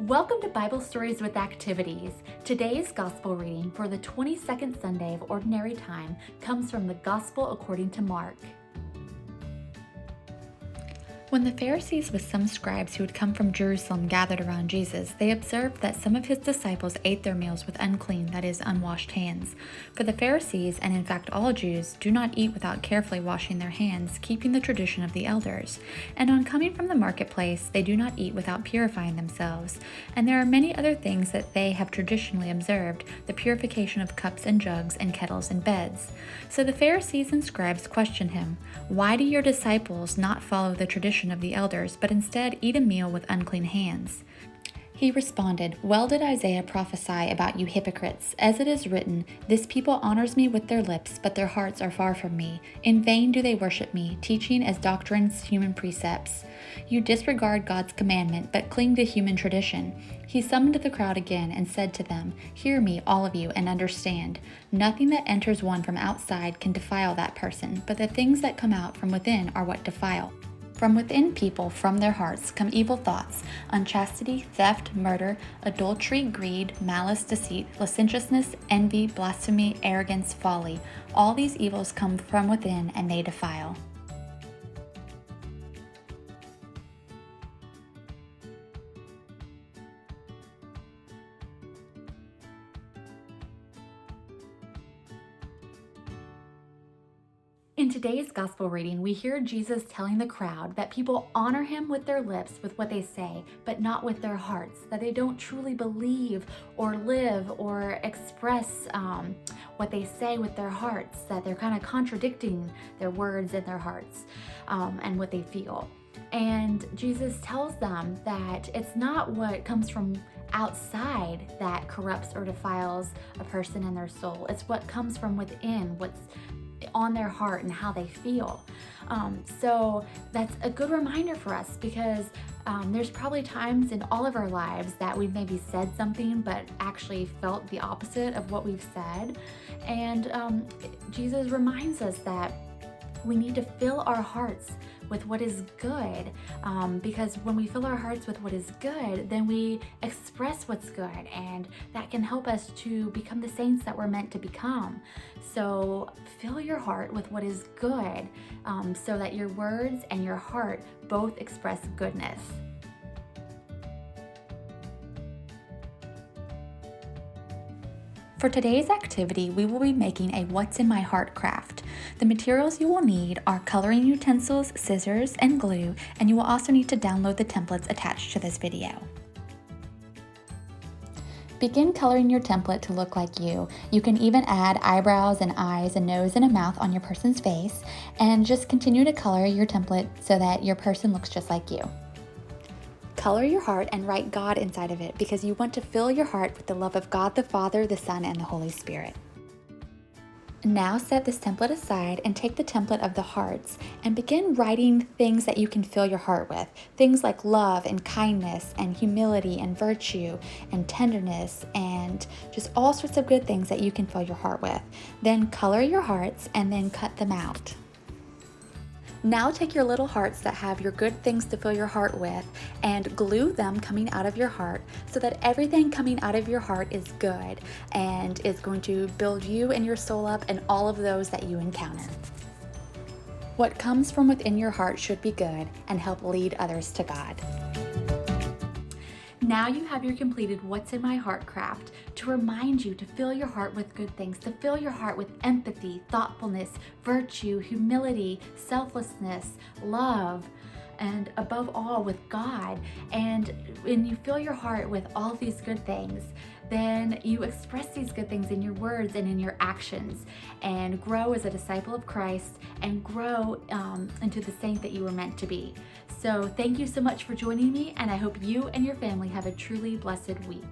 Welcome to Bible Stories with Activities. Today's Gospel reading for the 22nd Sunday of Ordinary Time comes from the Gospel according to Mark. When the Pharisees with some scribes who had come from Jerusalem gathered around Jesus, they observed that some of his disciples ate their meals with unclean, that is, unwashed hands. For the Pharisees, and in fact all Jews, do not eat without carefully washing their hands, keeping the tradition of the elders. And on coming from the marketplace, they do not eat without purifying themselves. And there are many other things that they have traditionally observed, the purification of cups and jugs and kettles and beds. So the Pharisees and scribes questioned him, "Why do your disciples not follow the tradition of the elders, but instead eat a meal with unclean hands?" He responded, "Well did Isaiah prophesy about you hypocrites. As it is written, 'This people honors me with their lips, but their hearts are far from me. In vain do they worship me, teaching as doctrines human precepts.' You disregard God's commandment, but cling to human tradition." He summoned the crowd again and said to them, "Hear me, all of you, and understand. Nothing that enters one from outside can defile that person, but the things that come out from within are what defile. From within people, from their hearts, come evil thoughts, unchastity, theft, murder, adultery, greed, malice, deceit, licentiousness, envy, blasphemy, arrogance, folly. All these evils come from within, and they defile." In today's gospel reading, we hear Jesus telling the crowd that people honor him with their lips, with what they say, but not with their hearts, that they don't truly believe or live or express what they say with their hearts, that they're kind of contradicting their words and their hearts and what they feel. And Jesus tells them that it's not what comes from outside that corrupts or defiles a person and their soul. It's what comes from within, what's on their heart and how they feel. So that's a good reminder for us because there's probably times in all of our lives that we've maybe said something but actually felt the opposite of what we've said. And Jesus reminds us that we need to fill our hearts with what is good, because when we fill our hearts with what is good, then we express what's good, and that can help us to become the saints that we're meant to become. So fill your heart with what is good, so that your words and your heart both express goodness. For today's activity, we will be making a What's in My Heart craft. The materials you will need are coloring utensils, scissors, and glue, and you will also need to download the templates attached to this video. Begin coloring your template to look like you. You can even add eyebrows and eyes and nose and a mouth on your person's face, and just continue to color your template so that your person looks just like you. Color your heart and write God inside of it because you want to fill your heart with the love of God the Father, the Son, and the Holy Spirit. Now set this template aside and take the template of the hearts and begin writing things that you can fill your heart with. Things like love and kindness and humility and virtue and tenderness and just all sorts of good things that you can fill your heart with. Then color your hearts and then cut them out. Now take your little hearts that have your good things to fill your heart with and glue them coming out of your heart so that everything coming out of your heart is good and is going to build you and your soul up and all of those that you encounter. What comes from within your heart should be good and help lead others to God. Now you have your completed What's in My Heart craft to remind you to fill your heart with good things, to fill your heart with empathy, thoughtfulness, virtue, humility, selflessness, love, and above all with God. And when you fill your heart with all of these good things, then you express these good things in your words and in your actions and grow as a disciple of Christ and grow into the saint that you were meant to be. So thank you so much for joining me, and I hope you and your family have a truly blessed week.